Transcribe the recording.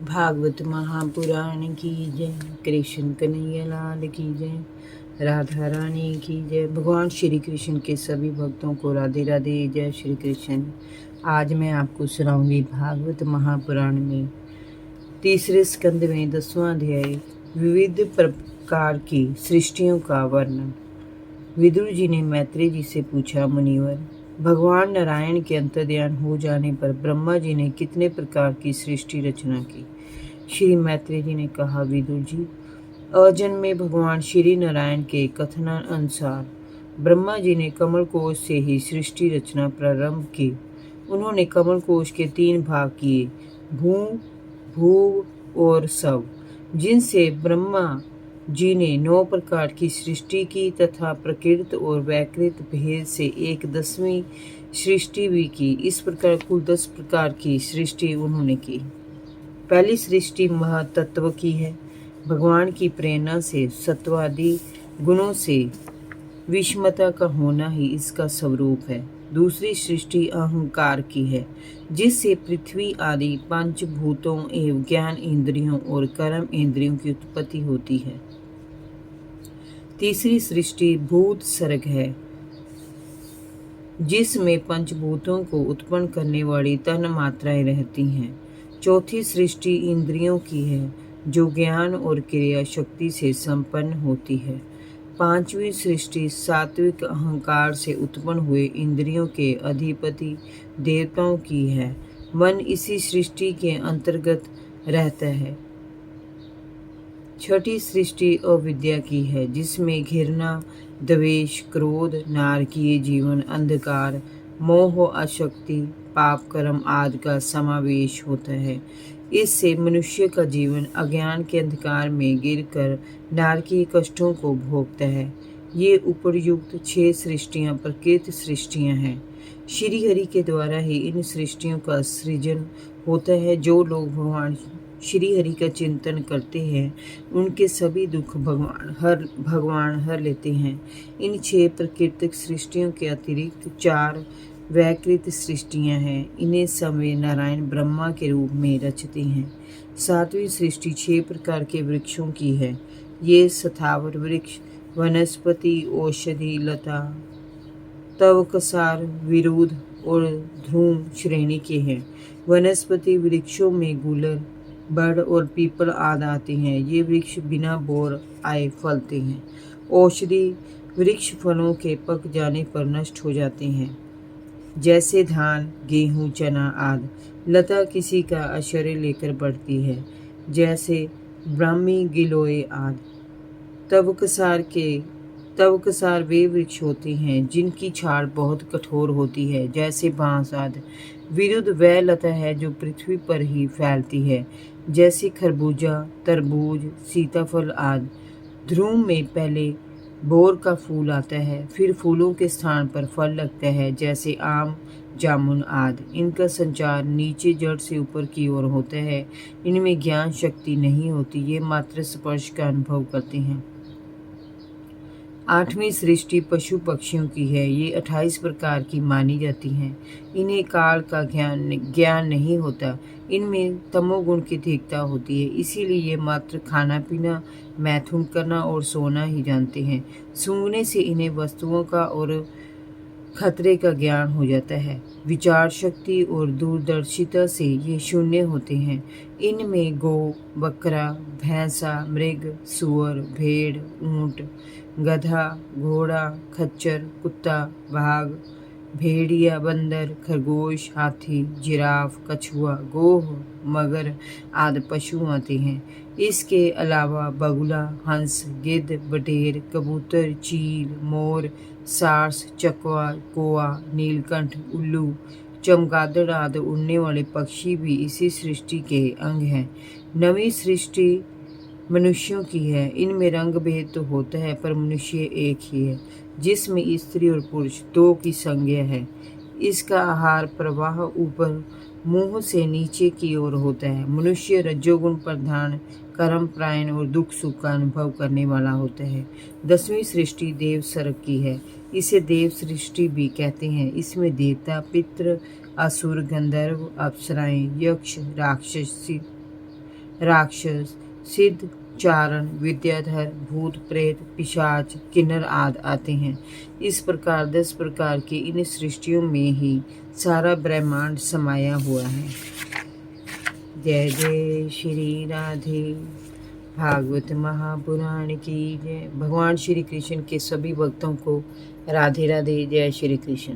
भागवत महापुराण की जय। कृष्ण कन्हैया लाल की जय। राधा रानी की जय। भगवान श्री कृष्ण के सभी भक्तों को राधे राधे। जय श्री कृष्ण। आज मैं आपको सुनाऊंगी भागवत महापुराण में तीसरे स्कंद में 10वां अध्याय विविध प्रकार की सृष्टियों का वर्णन। विदुर जी ने मैत्रेय जी से पूछा, मुनिवर, भगवान नारायण के अंतर्ध्यान हो जाने पर ब्रह्मा जी ने कितने प्रकार की सृष्टि रचना की? श्री मैत्रेय जी ने कहा, विदुर जी, अजन्म में भगवान श्री नारायण के कथनानुसार ब्रह्मा जी ने कमल कोश से ही सृष्टि रचना प्रारंभ की। उन्होंने कमल कोश के 3 भाग किए, भू, भूव और सव, जिनसे ब्रह्मा जी ने 9 प्रकार की सृष्टि की तथा प्रकृत और वैकृत भेद से एक 10वीं सृष्टि भी की। इस प्रकार कुल 10 प्रकार की सृष्टि उन्होंने की। पहली सृष्टि महातत्व की है। भगवान की प्रेरणा से सत्वादि गुणों से विषमता का होना ही इसका स्वरूप है। दूसरी सृष्टि अहंकार की है, जिससे पृथ्वी आदि पंचभूतों एवं ज्ञान इंद्रियों और कर्म इंद्रियों की उत्पत्ति होती है। तीसरी सृष्टि भूत सर्ग है, जिसमें पंचभूतों को उत्पन्न करने वाली तन मात्राएं रहती हैं। चौथी सृष्टि इंद्रियों की है, जो ज्ञान और क्रिया शक्ति से संपन्न होती है। पांचवी सृष्टि सात्विक अहंकार से उत्पन्न हुए इंद्रियों के अधिपति देवताओं की है। मन इसी सृष्टि के अंतर्गत रहता है। छठी सृष्टि अविद्या की है, जिसमें घृणा, द्वेष, क्रोध, नारकीय जीवन, अंधकार, मोह, आसक्ति, पाप कर्म आदि का समावेश होता है। इससे मनुष्य का जीवन अज्ञान के अंधकार में गिरकर नारकीय कष्टों को भोगता है। ये उपर्युक्त 6 सृष्टियां प्रकृत सृष्टियां हैं। श्री हरि के द्वारा ही इन सृष्टियों का सृजन होता है। जो लोग भगवान श्री हरि का चिंतन करते हैं, उनके सभी दुख भगवान हर लेते हैं। इन 6 प्राकृतिक सृष्टियों के अतिरिक्त 4 वैकृत सृष्टियां हैं। इन्हें समय नारायण ब्रह्मा के रूप में रचते हैं। 7वीं सृष्टि 6 प्रकार के वृक्षों की है। ये स्थावर वृक्ष, वनस्पति, औषधि, लता, तवकसार, विरुद्ध और ध्रुम श्रेणी के हैं। वनस्पति वृक्षों में गुलर, बड़ और पीपल आदि आते हैं। ये वृक्ष बिना बोर आए फलते हैं। औषधि वृक्ष फलों के पक जाने पर नष्ट हो जाते हैं, जैसे धान, गेहूं, चना आदि। लता किसी का आश्रय लेकर बढ़ती है, जैसे ब्राह्मी, गिलोय आदि। तवकसार वे वृक्ष होते हैं जिनकी छाल बहुत कठोर होती है, जैसे बांस आदि। विरुद्ध वह लता है जो पृथ्वी पर ही फैलती है, जैसे खरबूजा, तरबूज, सीताफल आदि। ध्रुव में पहले बोर का फूल आता है, फिर फूलों के स्थान पर फल लगता है, जैसे आम, जामुन आदि। इनका संचार नीचे जड़ से ऊपर की ओर होता है। इनमें ज्ञान शक्ति नहीं होती, ये मात्र स्पर्श का अनुभव करते हैं। 8वीं सृष्टि पशु पक्षियों की है। ये 28 प्रकार की मानी जाती हैं। इन्हें काल का ज्ञान नहीं होता। इनमें तमोगुण की अधिकता होती है, इसीलिए ये मात्र खाना पीना, मैथुन करना और सोना ही जानते हैं। सूंघने से इन्हें वस्तुओं का और खतरे का ज्ञान हो जाता है। विचार शक्ति और दूरदर्शिता से ये शून्य होते हैं। इनमें गौ, बकरा, भैंसा, मृग, सुअर, भेड़, ऊंट, गधा, घोड़ा, खच्चर, कुत्ता, बाघ, भेड़िया, बंदर, खरगोश, हाथी, जिराफ, कछुआ, गोह, मगर आदि पशु आते हैं। इसके अलावा बगुला, हंस, गिद्ध, बटेर, कबूतर, चील, मोर, सारस, चकवा, कौआ, नीलकंठ, उल्लू, चमगादड़ आदि उड़ने वाले पक्षी भी इसी सृष्टि के अंग हैं। 9वीं सृष्टि मनुष्यों की है। इनमें रंग भेद तो होता है, पर मनुष्य एक ही है, जिसमें स्त्री और पुरुष 2 की संज्ञा है। इसका आहार प्रवाह ऊपर मुंह से नीचे की ओर होता है। मनुष्य रजोगुण प्रधान, कर्म प्रायण और दुख सुख का अनुभव करने वाला होता है। 10वीं सृष्टि देव सर्ग की है। इसे देव सृष्टि भी कहते हैं। इसमें देवता, पितृ, असुर, गंधर्व, अप्सराएं, यक्ष, राक्षसी राक्षस, सिद्ध, चारण, विद्याधर, भूत, प्रेत, पिशाच, किन्नर आदि आते हैं। इस प्रकार 10 प्रकार की इन सृष्टियों में ही सारा ब्रह्मांड समाया हुआ है। जय जय श्री राधे। भागवत महापुराण की जय। भगवान श्री कृष्ण के सभी भक्तों को राधे राधे। जय श्री कृष्ण।